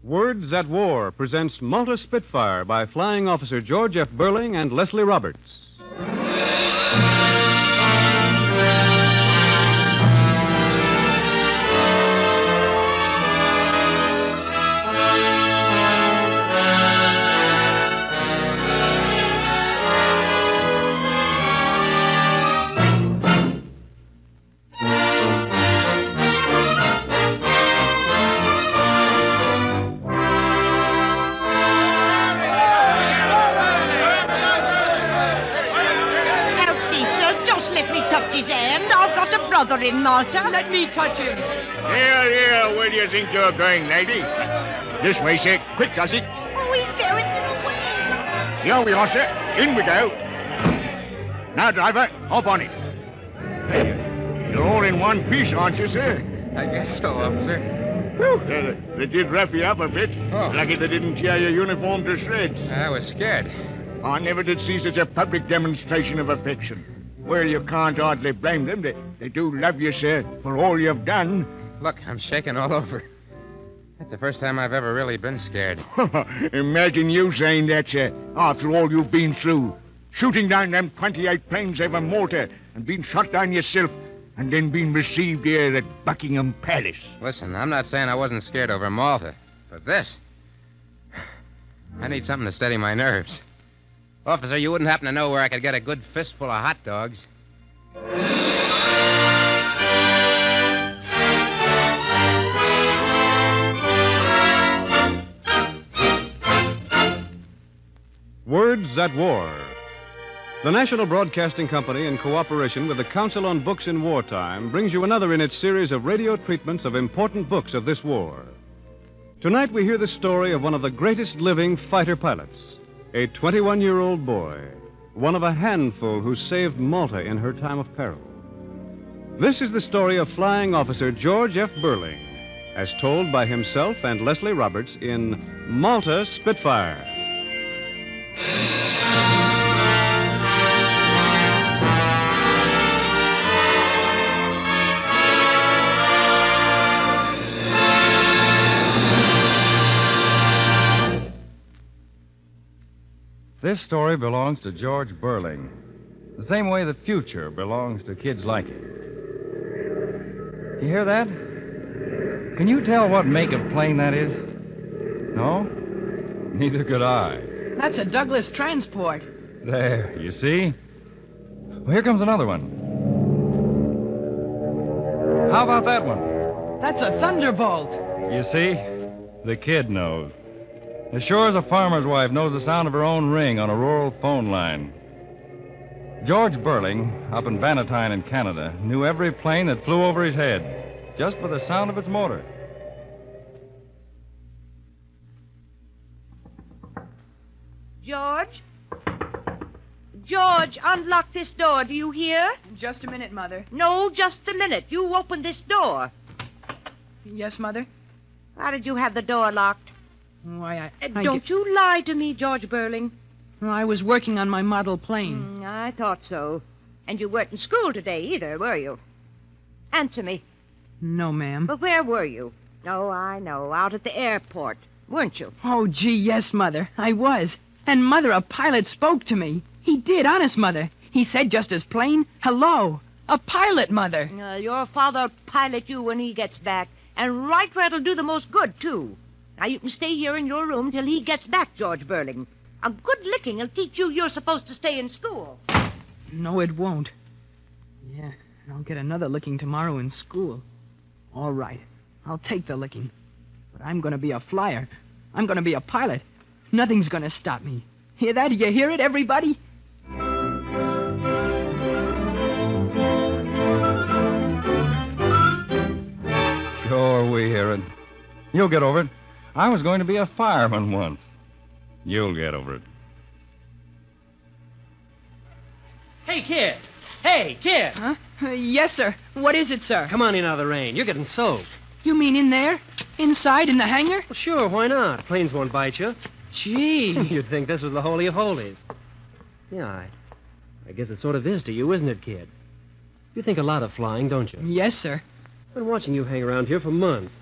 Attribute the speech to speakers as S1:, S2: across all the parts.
S1: Words at War presents Malta Spitfire by Flying Officer George F. Burling and Leslie Roberts.
S2: Brother in Malta.
S3: Let me touch him.
S4: Here, where do you think you're going, lady? This way, sir. Quick, Gussie.
S2: Oh, he's going away.
S4: Here we are, sir. In we go. Now, driver, hop on it. Hey, you're all in one piece, aren't you, sir?
S5: I guess so, officer.
S4: Whew, they did rough you up a bit.
S5: Oh.
S4: Lucky they didn't tear your uniform to shreds.
S5: I was scared.
S4: I never did see such a public demonstration of affection. Well, you can't hardly blame them. They do love you, sir, for all you've done.
S5: Look, I'm shaking all over. That's the first time I've ever really been scared.
S4: Imagine you saying that, sir, after all you've been through. Shooting down them 28 planes over Malta and being shot down yourself and then being received here at Buckingham Palace.
S5: Listen, I'm not saying I wasn't scared over Malta, but this... I need something to steady my nerves. Officer, you wouldn't happen to know where I could get a good fistful of hot dogs?
S1: Words at War. The National Broadcasting Company, in cooperation with the Council on Books in Wartime, brings you another in its series of radio treatments of important books of this war. Tonight we hear the story of one of the greatest living fighter pilots, a 21-year-old boy, one of a handful who saved Malta in her time of peril. This is the story of Flying Officer George F. Burling, as told by himself and Leslie Roberts in Malta Spitfire.
S6: This story belongs to George Burling, the same way the future belongs to kids like it. You hear that? Can you tell what make of plane that is? No? Neither could I.
S3: That's a Douglas transport.
S6: There, you see? Well, here comes another one. How about that one?
S3: That's a Thunderbolt.
S6: You see? The kid knows. As sure as a farmer's wife knows the sound of her own ring on a rural phone line. George Burling, up in Bannatyne in Canada, knew every plane that flew over his head, just by the sound of its motor.
S2: George? George, unlock this door. Do you hear?
S3: Just a minute, Mother.
S2: No, just a minute. You open this door.
S3: Yes, Mother?
S2: How did you have the door locked?
S3: Why,
S2: Don't you lie to me, George Burling.
S3: I was working on my model plane.
S2: I thought so. And you weren't in school today either, were you? Answer me.
S3: No, ma'am.
S2: But where were you? Oh, I know. Out at the airport, weren't you?
S3: Oh, gee, yes, Mother. I was. And, Mother, a pilot spoke to me. He did, honest, Mother. He said just as plain, hello. A pilot, Mother.
S2: Your father'll pilot you when he gets back. And right where it'll do the most good, too. Now, you can stay here in your room till he gets back, George Burling. A good licking will teach you you're supposed to stay in school.
S3: No, it won't. Yeah, and I'll get another licking tomorrow in school. All right, I'll take the licking. But I'm going to be a flyer. I'm going to be a pilot. Nothing's going to stop me. Hear that? You hear it, everybody?
S6: Sure, we hear it. You'll get over it. I was going to be a fireman once. You'll get over it.
S7: Hey, kid. Hey, kid.
S3: Huh? Yes, sir. What is it, sir?
S7: Come on in out of the rain. You're getting soaked.
S3: You mean in there? Inside, in the hangar?
S7: Well, sure, why not? Planes won't bite you.
S3: Gee.
S7: You'd think this was the holy of holies. Yeah, I guess it sort of is to you, isn't it, kid? You think a lot of flying, don't you?
S3: Yes, sir.
S7: I've been watching you hang around here for months.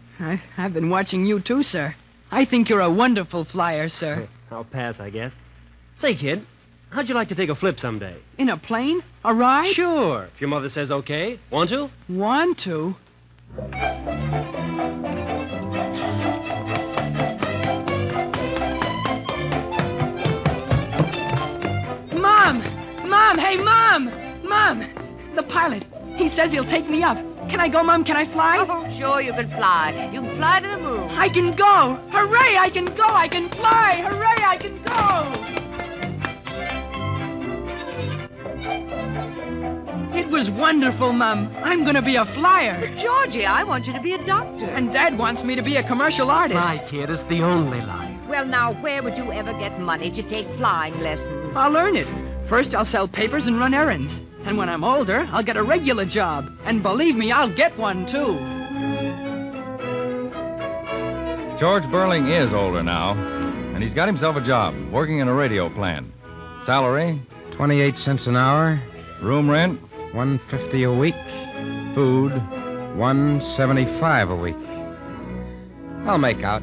S3: I've been watching you, too, sir. I think you're a wonderful flyer, sir.
S7: I'll pass, I guess. Say, kid, how'd you like to take a flip someday?
S3: In a plane? A ride?
S7: Sure, if your mother says okay. Want to?
S3: Want to? Mom! Mom! Hey, Mom! Mom! The pilot. He says he'll take me up. Can I go, Mom? Can I fly?
S2: Oh, sure you can fly. You can fly to the moon.
S3: I can go! Hooray! I can go! I can fly! Hooray! I can go! It was wonderful, Mom. I'm going to be a flyer.
S2: But, Georgie, I want you to be a doctor.
S3: And Dad wants me to be a commercial artist.
S7: My kid, it's the only life.
S2: Well, now, where would you ever get money to take flying lessons?
S3: I'll earn it. First, I'll sell papers and run errands. And when I'm older, I'll get a regular job. And believe me, I'll get one, too.
S6: George Burling is older now, and he's got himself a job working in a radio plant. Salary,
S5: 28 cents an hour,
S6: room rent,
S5: $150 a week,
S6: food.
S5: $175 a week. I'll make out.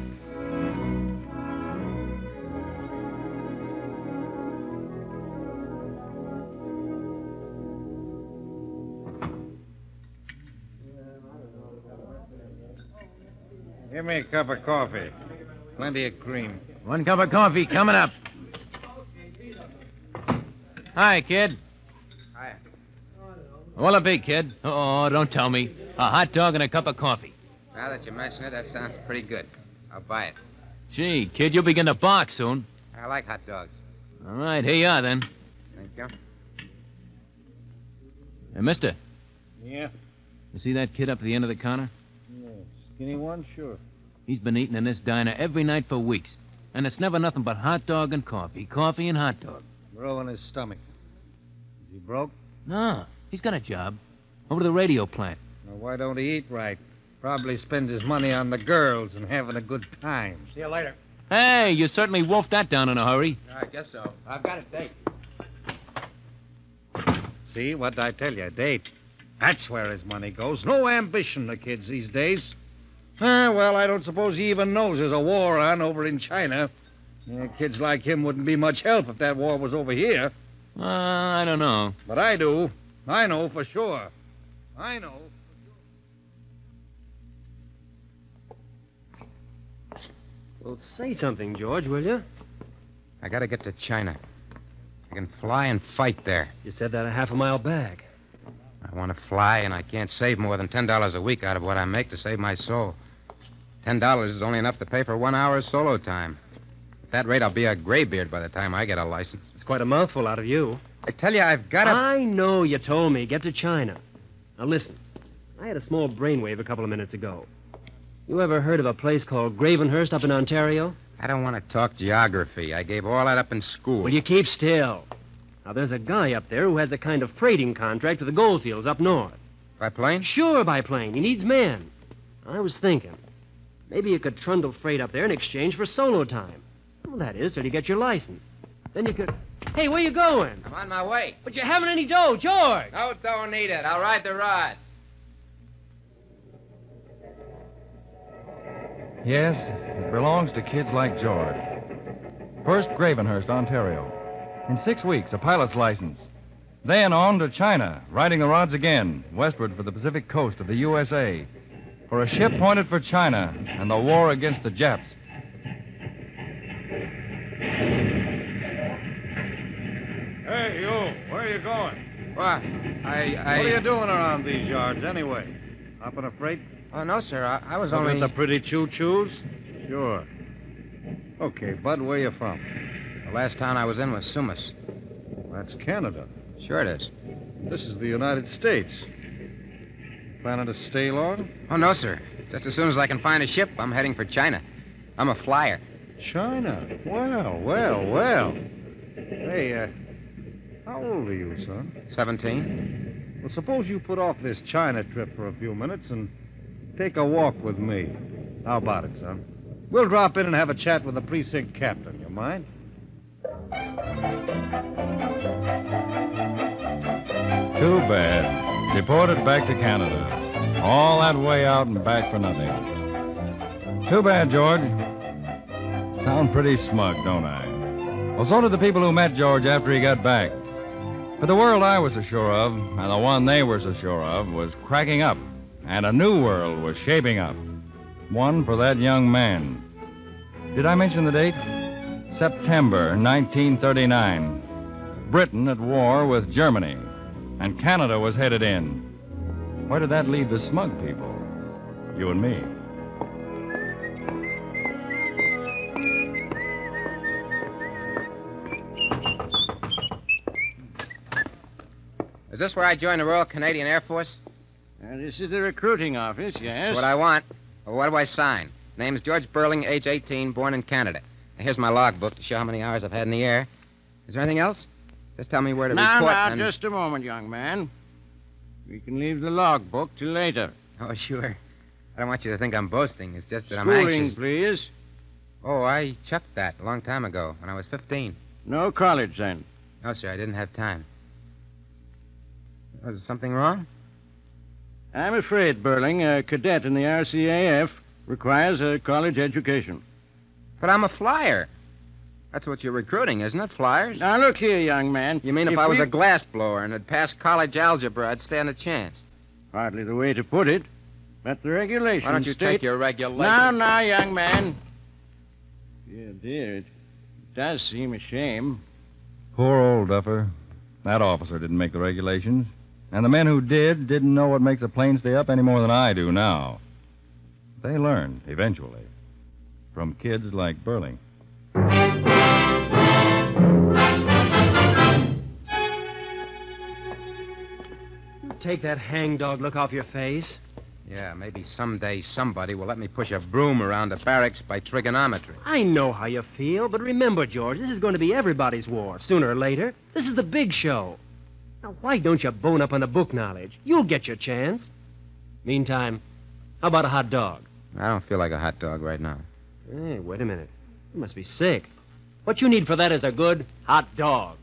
S8: Give me a cup of coffee. Plenty of cream.
S9: 1 cup of coffee coming up. Hi, kid.
S5: Hi.
S9: What'll it be, kid? Oh, don't tell me. A hot dog and a cup of coffee.
S5: Now that you mention it, that sounds pretty good. I'll buy it.
S9: Gee, kid, you'll begin to bark soon.
S5: I like hot dogs.
S9: All right, here you are, then.
S5: Thank you.
S9: Hey, mister,
S8: Yeah?
S9: you see that kid up at the end of the counter?
S8: Yeah. Skinny one? Sure.
S9: He's been eating in this diner every night for weeks. And it's never nothing but hot dog and coffee. Coffee and hot dog.
S8: Row in his stomach. Is he broke?
S9: No, he's got a job. Over to the radio plant.
S8: Now, why don't he eat right? Probably spends his money on the girls and having a good time.
S5: See you later.
S9: Hey, you certainly wolfed that down in a hurry.
S5: I guess so. I've got a date.
S8: See, what'd I tell you? Date. That's where his money goes. No ambition, the kids these days. Well, I don't suppose he even knows there's a war on over in China. Yeah, kids like him wouldn't be much help if that war was over here.
S9: I don't know.
S8: But I do. I know for sure. I know.
S7: Well, say something, George, will you?
S5: I gotta get to China. I can fly and fight there.
S7: You said that a half a mile back.
S5: I want to fly, and I can't save more than $10 a week out of what I make to save my soul. $10 is only enough to pay for 1 hour's solo time. At that rate, I'll be a graybeard by the time I get a license.
S7: It's quite a mouthful out of you.
S5: I tell you, I've got to...
S7: I know you told me. Get to China. Now, listen. I had a small brainwave a couple of minutes ago. You ever heard of a place called Gravenhurst up in Ontario?
S5: I don't want to talk geography. I gave all that up in school.
S7: Well, you keep still. Now, there's a guy up there who has a kind of freighting contract with the goldfields up north.
S5: By plane?
S7: Sure, by plane. He needs men. I was thinking, maybe you could trundle freight up there in exchange for solo time. Well, that is, till you get your license. Then you could... Hey, where you going?
S5: I'm on my way.
S7: But you haven't any dough, George.
S5: No, don't need it. I'll ride the rods.
S6: Yes, it belongs to kids like George. First, Gravenhurst, Ontario. In 6 weeks, a pilot's license. Then on to China, riding the rods again, westward for the Pacific coast of the USA, for a ship pointed for China and the war against the Japs.
S8: Hey, you. Where are you going?
S5: What?
S8: What are you doing around these yards, anyway? Hopping a freight?
S5: Oh, no, sir. I was
S8: Looking
S5: only...
S8: at the pretty choo-choos? Sure. Okay, Bud, where you from?
S5: The last town I was in was Sumas.
S8: That's Canada.
S5: Sure it is.
S8: This is the United States. Planning to stay long?
S5: Oh, no, sir. Just as soon as I can find a ship, I'm heading for China. I'm a flyer.
S8: China? Well. Hey, how old are you, son?
S5: 17.
S8: Well, suppose you put off this China trip for a few minutes and take a walk with me. How about it, son? We'll drop in and have a chat with the precinct captain. You mind?
S6: Too bad. Deported back to Canada. All that way out and back for nothing. Too bad, George. Sound pretty smug, don't I? Well, so did the people who met George after he got back. But the world I was so sure of, and the one they were so sure of, was cracking up. And a new world was shaping up. One for that young man. Did I mention the date? September 1939. Britain at war with Germany. And Canada was headed in. Where did that leave the smug people? You and me.
S5: Is this where I join the Royal Canadian Air Force?
S8: This is the recruiting office, yes.
S5: That's what I want. Well, what do I sign? Name's George Burling, age 18, born in Canada. Now, here's my logbook to show how many hours I've had in the air. Is there anything else? Just tell me where to report.
S8: Now, just a moment, young man. We can leave the logbook till later.
S5: Oh, sure. I don't want you to think I'm boasting. It's just that I'm
S8: Schooling,
S5: anxious.
S8: please.
S5: Oh, I chucked that a long time ago, when I was 15.
S8: No college, then.
S5: No, sir, I didn't have time. Was something wrong?
S8: I'm afraid, Burling, a cadet in the RCAF requires a college education.
S5: But I'm a flyer. That's what you're recruiting, isn't it? Flyers?
S8: Now, look here, young man.
S5: You mean if I was a glass blower and had passed college algebra, I'd stand a chance?
S8: Hardly the way to put it. But the regulations
S5: Why don't you take your regulation?
S8: Now, young man. Dear, it does seem a shame.
S6: Poor old duffer. That officer didn't make the regulations. And the men who didn't know what makes a plane stay up any more than I do now. They learned, eventually, from kids like Burling.
S7: Take that hangdog look off your face.
S5: Yeah, maybe someday somebody will let me push a broom around a barracks by trigonometry.
S7: I know how you feel, but remember, George, this is going to be everybody's war, sooner or later. This is the big show. Now, why don't you bone up on the book knowledge? You'll get your chance. Meantime, how about a hot dog?
S5: I don't feel like a hot dog right now.
S7: Hey, wait a minute. You must be sick. What you need for that is a good hot dog.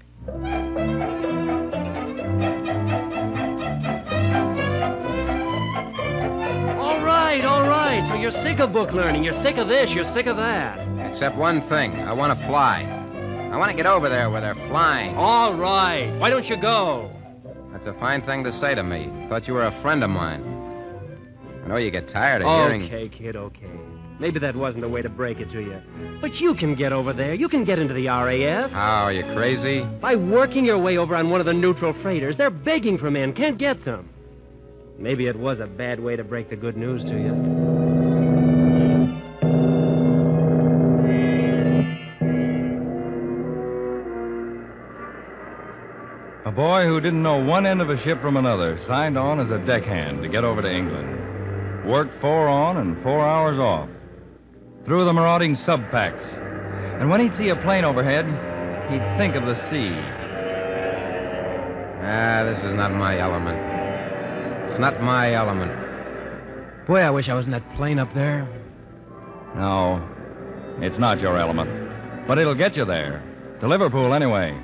S7: All right. So you're sick of book learning. You're sick of this. You're sick of that.
S5: Except one thing. I want to fly. I want to get over there where they're flying.
S7: All right. Why don't you go?
S5: That's a fine thing to say to me. Thought you were a friend of mine. I know you get tired of hearing...
S7: Okay, kid, okay. Maybe that wasn't the way to break it to you. But you can get over there. You can get into the RAF.
S5: How, are you crazy?
S7: By working your way over on one of the neutral freighters. They're begging for men. Can't get them. Maybe it was a bad way to break the good news to you.
S6: A boy who didn't know one end of a ship from another signed on as a deckhand to get over to England. Worked 4 on and 4 hours off. Through the marauding subpacks. And when he'd see a plane overhead, he'd think of the sea.
S5: This is not my element. It's not my element.
S3: Boy, I wish I was in that plane up there.
S6: No, it's not your element. But it'll get you there. To Liverpool, anyway.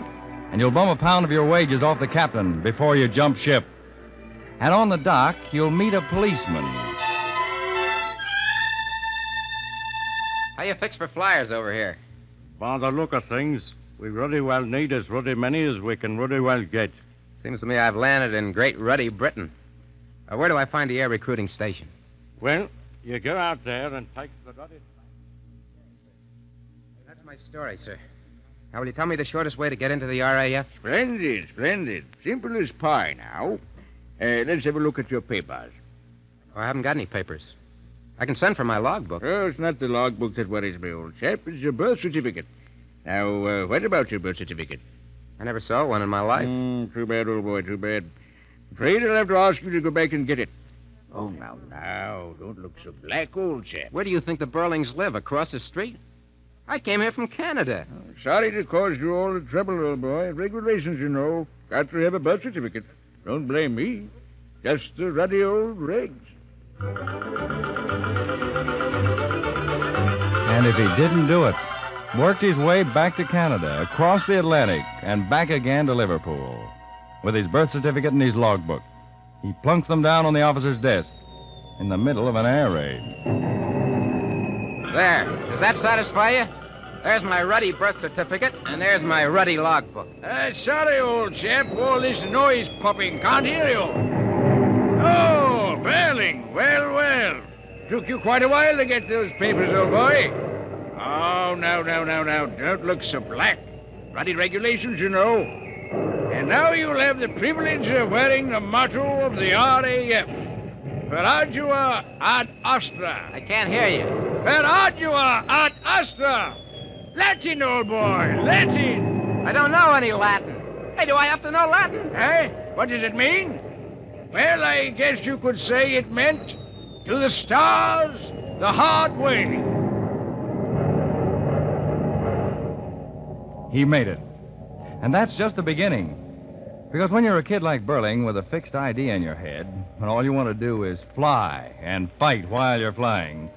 S6: And you'll bum a pound of your wages off the captain before you jump ship. And on the dock, you'll meet a policeman.
S5: How you fix for flyers over here?
S8: By the look of things, we ruddy well need as ruddy many as we can ruddy well get.
S5: Seems to me I've landed in Great Ruddy Britain. Where do I find the air recruiting station?
S8: Well, you go out there and take the ruddy...
S5: That's my story, sir. Now, will you tell me the shortest way to get into the RAF?
S4: Splendid. Simple as pie now. Let's have a look at your papers.
S5: Oh, I haven't got any papers. I can send for my logbook.
S4: Oh, it's not the logbook that worries me, old chap. It's your birth certificate. Now, what about your birth certificate?
S5: I never saw one in my life.
S4: Too bad, old boy, too bad. Afraid I'll have to ask you to go back and get it. Oh, now, don't look so black, old chap.
S5: Where do you think the Burlings live? Across the street? I came here from Canada.
S4: Oh, sorry to cause you all the trouble, old boy. Regulations, you know. Got to have a birth certificate. Don't blame me. Just the ruddy old regs.
S6: And if he didn't do it, worked his way back to Canada, across the Atlantic, and back again to Liverpool. With his birth certificate and his logbook. He plunks them down on the officer's desk in the middle of an air raid.
S5: There. Does that satisfy you? There's my ruddy birth certificate, and there's my ruddy logbook.
S4: Sorry, old chap. All this noise popping. Can't hear you. Oh, Burling. Well. Took you quite a while to get those papers, old boy. Oh, now. Don't look so black. Ruddy regulations, you know. And now you'll have the privilege of wearing the motto of the RAF. Per ardua ad astra.
S5: I can't hear you.
S4: Per ardua ad astra. Latin, old boy, Latin.
S5: I don't know any Latin. Hey, do I have to know Latin?
S4: Eh? What does it mean? Well, I guess you could say it meant to the stars, the hard way.
S6: He made it. And that's just the beginning. Because when you're a kid like Burling with a fixed idea in your head, and all you want to do is fly and fight while you're flying,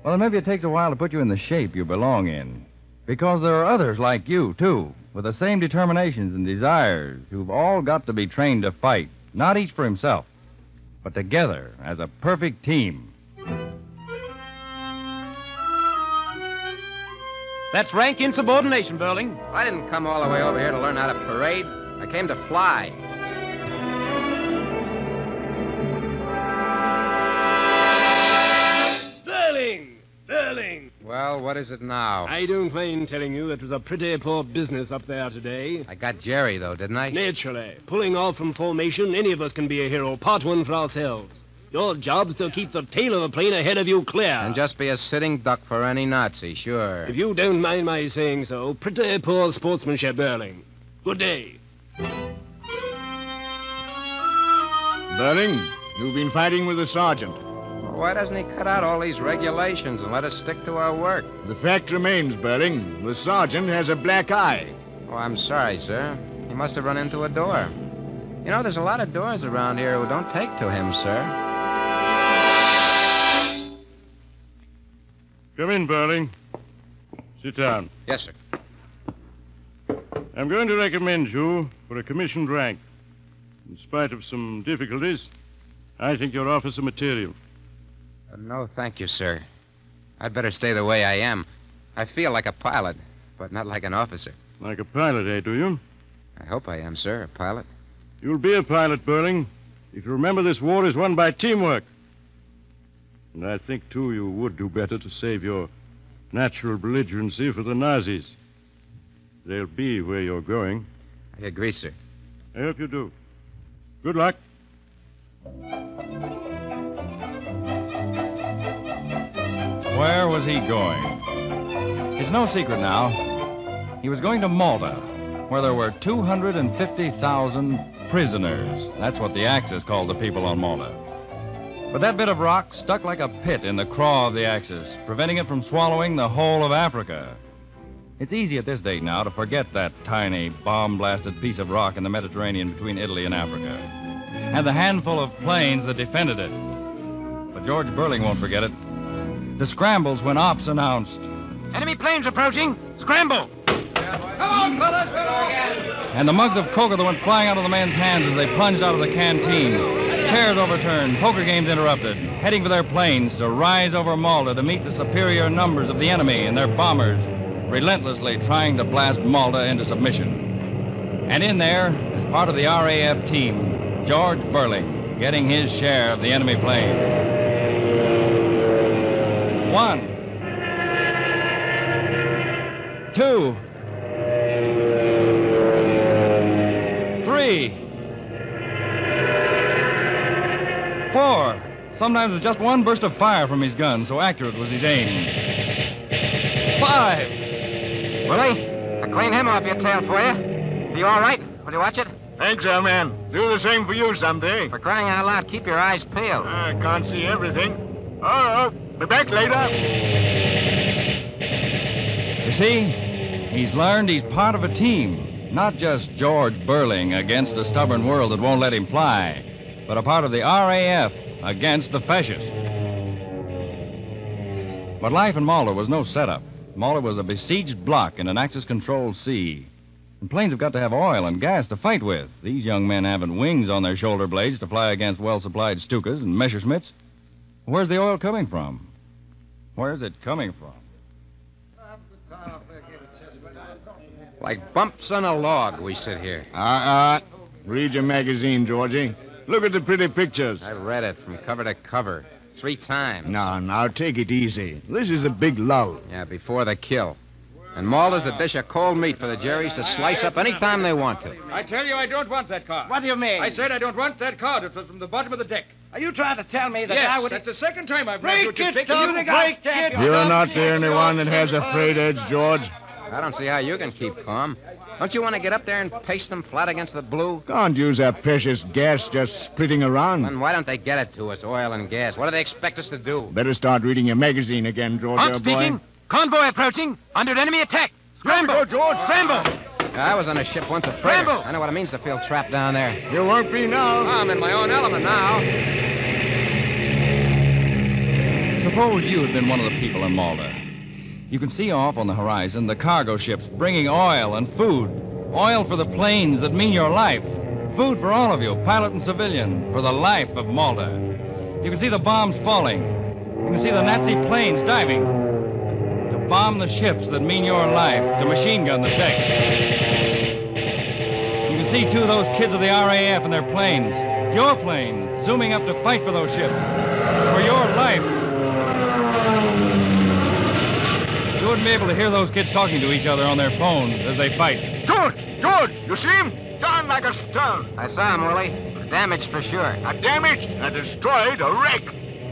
S6: well, then maybe it takes a while to put you in the shape you belong in. Because there are others like you, too, with the same determinations and desires who've all got to be trained to fight, not each for himself, but together as a perfect team.
S7: That's rank insubordination, Burling.
S5: I didn't come all the way over here to learn how to parade. I came to fly.
S7: Burling!
S5: Well, what is it now?
S7: I don't mind telling you it was a pretty poor business up there today.
S5: I got Jerry, though, didn't I?
S7: Naturally. Pulling off from formation, any of us can be a hero. Part one for ourselves. Your job's to keep the tail of the plane ahead of you clear.
S5: And just be a sitting duck for any Nazi, sure.
S7: If you don't mind my saying so, pretty poor sportsmanship, Burling. Good day.
S4: Burling, you've been fighting with the sergeant.
S5: Why doesn't he cut out all these regulations and let us stick to our work?
S4: The fact remains, Burling, the sergeant has a black eye.
S5: Oh, I'm sorry, sir. He must have run into a door. You know, there's a lot of doors around here who don't take to him, sir.
S6: Come in, Burling. Sit down.
S5: Yes, sir.
S6: I'm going to recommend you for a commissioned rank. In spite of some difficulties, I think your officer material.
S5: No, thank you, sir. I'd better stay the way I am. I feel like a pilot, but not like an officer.
S6: Like a pilot, eh, do you?
S5: I hope I am, sir, a pilot.
S6: You'll be a pilot, Burling, if you remember this war is won by teamwork. And I think, too, you would do better to save your natural belligerency for the Nazis. They'll be where you're going.
S5: I agree, sir.
S6: I hope you do. Good luck. Where was he going? It's no secret now. He was going to Malta, where there were 250,000 prisoners. That's what the Axis called the people on Malta. But that bit of rock stuck like a pit in the craw of the Axis, preventing it from swallowing the whole of Africa. It's easy at this date now to forget that tiny, bomb-blasted piece of rock in the Mediterranean between Italy and Africa, and the handful of planes that defended it. But George Burling won't forget it. The scrambles when ops announced.
S5: Enemy planes approaching. Scramble! Come on, fellas,
S6: And the mugs of coca that went flying out of the men's hands as they plunged out of the canteen. Chairs overturned, poker games interrupted, heading for their planes to rise over Malta to meet the superior numbers of the enemy and their bombers, relentlessly trying to blast Malta into submission. And in there, as part of the RAF team, George Burling, getting his share of the enemy plane. 1, 2, 3, 4. Sometimes with just one burst of fire from his gun, so accurate was his aim. 5.
S5: Willie, I'll clean him off your tail for you. Are you all right? Will you watch it?
S4: Thanks, old man. Do the same for you someday.
S5: For crying out loud, keep your eyes peeled.
S4: I can't see everything. Oh, be back later.
S6: You see, he's learned he's part of a team, not just George Burling against a stubborn world that won't let him fly, but a part of the RAF against the fascists. But life in Malta was no setup. Malta was a besieged block in an Axis-controlled sea. And planes have got to have oil and gas to fight with. These young men haven't wings on their shoulder blades to fly against well-supplied Stukas and Messerschmitts. Where's the oil coming from? Where's it coming from?
S5: Like bumps on a log, we sit here.
S4: Read your magazine, Georgie. Look at the pretty pictures.
S5: I read it from cover to cover 3 times.
S4: Now, take it easy. This is a big lull.
S5: Yeah, before the kill. And Malta's a dish of cold meat for the Jerrys to slice up any time they want to.
S10: I tell you, I don't want that car.
S11: What do you mean?
S10: I said I don't want that car. It was from the bottom of the deck.
S11: Are you trying to tell me that
S10: Yes,
S11: I would...
S10: that's the second time I've
S11: Break
S10: brought you to
S11: it, Tom, break it.
S4: You're not the only one that has a frayed edge, George.
S5: I don't see how you can keep calm. Don't you want to get up there and paste them flat against the blue?
S4: Can't use that precious gas just splitting around.
S5: Then why don't they get it to us, oil and gas? What do they expect us to do?
S4: Better start reading your magazine again, George,
S9: Hunt
S4: boy.
S9: speaking. Convoy approaching. Under enemy attack. Scramble.
S4: George.
S9: Scramble.
S5: I was on a ship once a freighter.
S9: Scramble.
S5: I know what it means to feel trapped down there.
S4: You won't be now.
S5: I'm in my own element now.
S6: Suppose you had been one of the people in Malta. You can see off on the horizon the cargo ships bringing oil and food. Oil for the planes that mean your life. Food for all of you, pilot and civilian, for the life of Malta. You can see the bombs falling. You can see the Nazi planes diving. To bomb the ships that mean your life. To machine gun the deck. You can see, too, those kids of the RAF and their planes. Your planes, zooming up to fight for those ships. For your life. You wouldn't be able to hear those kids talking to each other on their phones as they fight.
S4: George, you see him? Down like a stone.
S5: I saw him, Willie. Damaged for sure.
S4: A damaged, a destroyed, a wreck.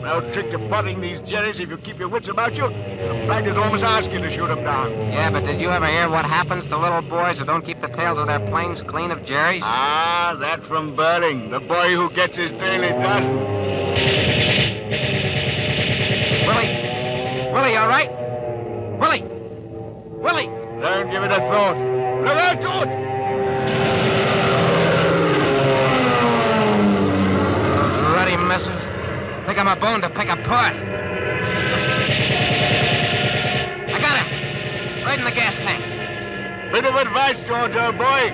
S4: No trick to potting these Jerrys if you keep your wits about you. The fighters almost ask you to shoot them down.
S5: Yeah, but did you ever hear what happens to little boys who don't keep the tails of their planes clean of Jerry's?
S4: Ah, that from Burling, the boy who gets his daily dozen.
S5: Willie, all right? Willie!
S4: Don't give it a thought. Look out, George!
S5: Those ruddy messes. Think I'm a bone to pick apart. I got him. Right in the gas tank.
S4: Bit of advice, George, old boy.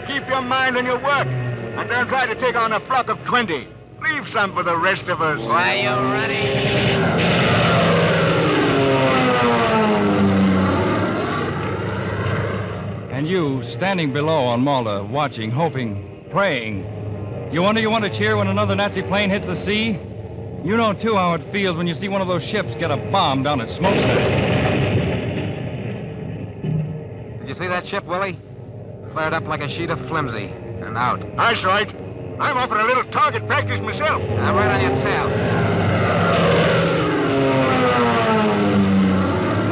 S4: Keep your mind on your work. And don't try to take on a flock of 20. Leave some for the rest of us.
S5: Why, you ready?
S6: And you, standing below on Malta, watching, hoping, praying. You wonder you want to cheer when another Nazi plane hits the sea? You know, too, how it feels when you see one of those ships get a bomb down at Smokestack.
S5: Did you see that ship, Willie? Flared up like a sheet of flimsy and out.
S4: I saw it. I'm off for a little target practice myself.
S5: I'm right on your tail.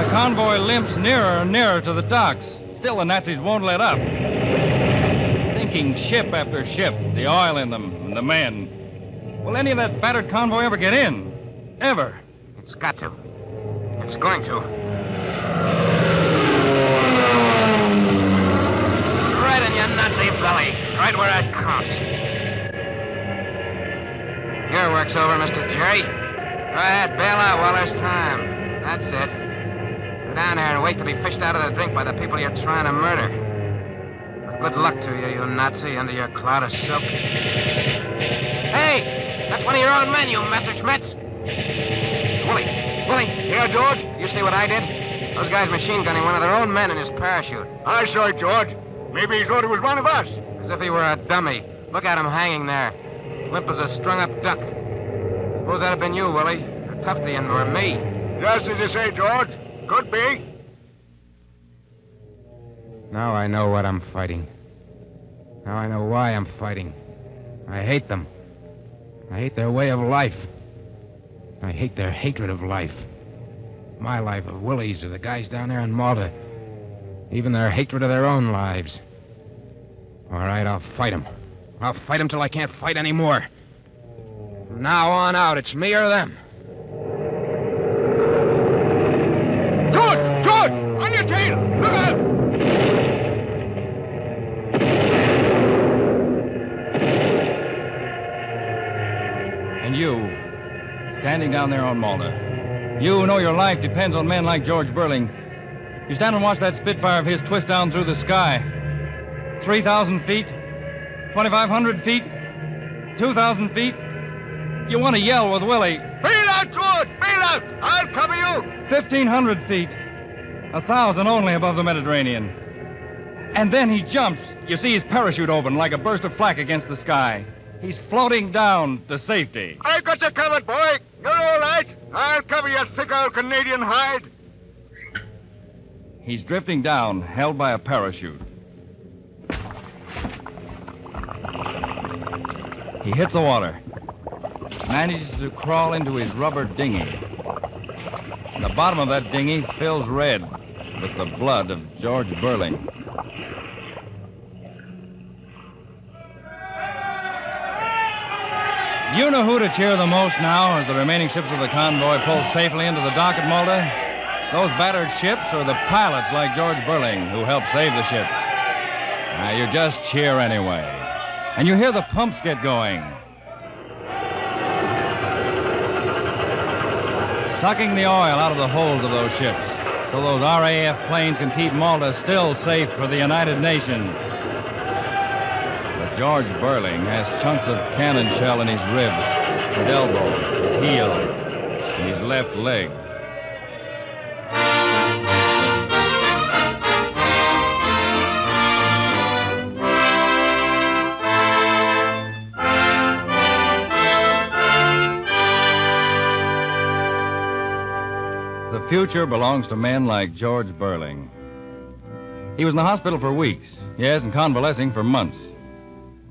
S6: The convoy limps nearer and nearer to the docks. Still, the Nazis won't let up. Sinking ship after ship, the oil in them, and the men. Will any of that battered convoy ever get in? Ever?
S5: It's got to. It's going to. Right in your Nazi belly. Right where it counts. Your work's over, Mr. Jerry. Go ahead, bail out while there's time. That's it. Go down there and wait to be fished out of the drink by the people you're trying to murder. But good luck to you, you Nazi, under your cloud of silk. Hey! That's one of your own men, you Messerschmitts. Willie!
S4: Yeah, George?
S5: You see what I did? Those guys machine gunning one of their own men in his parachute.
S4: I saw it, George. Maybe he thought it was one of us.
S5: As if he were a dummy. Look at him hanging there. Limp as a strung-up duck. Suppose that'd have been you, Willie. Or Tufty or me.
S4: Just as you say, George. Could be.
S5: Now I know what I'm fighting. Now I know why I'm fighting. I hate them. I hate their way of life. I hate their hatred of life. My life, of Willie's, or the guys down there in Malta. Even their hatred of their own lives. All right, I'll fight them. I'll fight them till I can't fight anymore. From now on out, it's me or them.
S4: George! On your tail! Look out!
S6: And you, standing down there on Malta, you know your life depends on men like George Burling. You stand and watch that Spitfire of his twist down through the sky. 3,000 feet, 2,500 feet, 2,000 feet. You want to yell with Willie.
S4: Bail out, George! Bail out! I'll cover you!
S6: 1,500 feet, 1,000 only above the Mediterranean. And then he jumps. You see his parachute open like a burst of flak against the sky. He's floating down to safety.
S4: I got you covered, boy. You're all right. I'll cover your thick old Canadian hide.
S6: He's drifting down, held by a parachute. He hits the water. Manages to crawl into his rubber dinghy. The bottom of that dinghy fills red with the blood of George Burling. You know who to cheer the most now as the remaining ships of the convoy pull safely into the dock at Malta? Those battered ships or the pilots like George Burling who helped save the ship? Now, you just cheer anyway. And you hear the pumps get going. Sucking the oil out of the holds of those ships so those RAF planes can keep Malta still safe for the United Nations. But George Burling has chunks of cannon shell in his ribs, his elbow, his heel, and his left leg. The future belongs to men like George Burling. He was in the hospital for weeks, yes, and convalescing for months.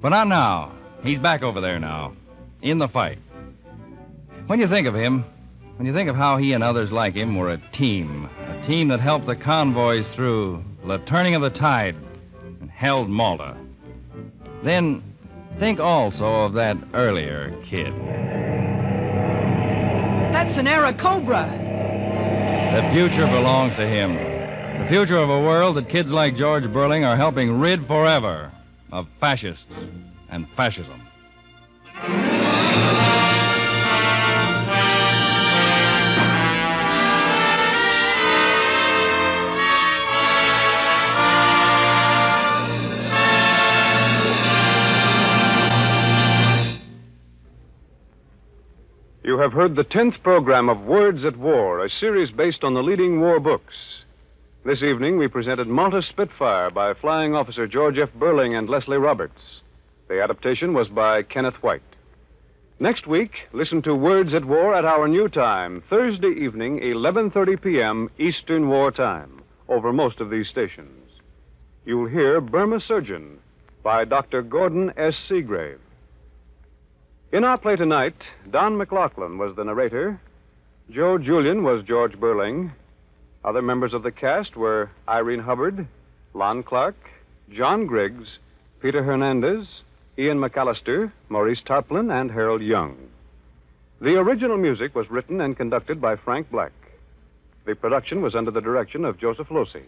S6: But not now. He's back over there now, in the fight. When you think of him, when you think of how he and others like him were a team that helped the convoys through the turning of the tide and held Malta, then think also of that earlier kid.
S3: That's an Cobra.
S6: The future belongs to him. The future of a world that kids like George Burling are helping rid forever of fascists and fascism.
S1: You have heard the 10th program of Words at War, a series based on the leading war books. This evening, we presented Malta Spitfire by Flying Officer George F. Burling and Leslie Roberts. The adaptation was by Kenneth White. Next week, listen to Words at War at our new time, Thursday evening, 11:30 p.m. Eastern War Time, over most of these stations. You'll hear Burma Surgeon by Dr. Gordon S. Seagrave. In our play tonight, Don McLaughlin was the narrator. Joe Julian was George Burling. Other members of the cast were Irene Hubbard, Lon Clark, John Griggs, Peter Hernandez, Ian McAllister, Maurice Tarplin, and Harold Young. The original music was written and conducted by Frank Black. The production was under the direction of Joseph Losey.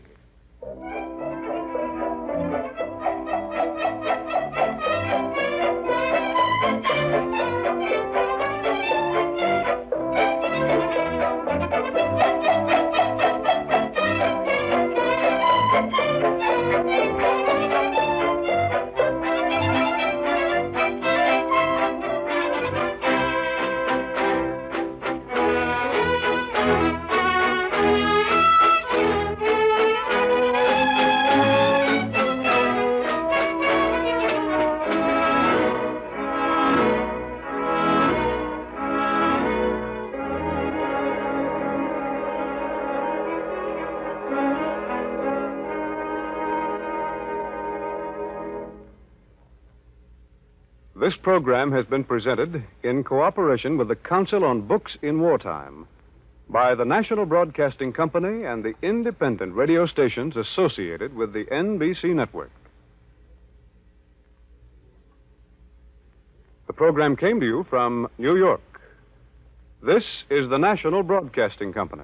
S1: This program has been presented in cooperation with the Council on Books in Wartime by the National Broadcasting Company and the independent radio stations associated with the NBC network. The program came to you from New York. This is the National Broadcasting Company.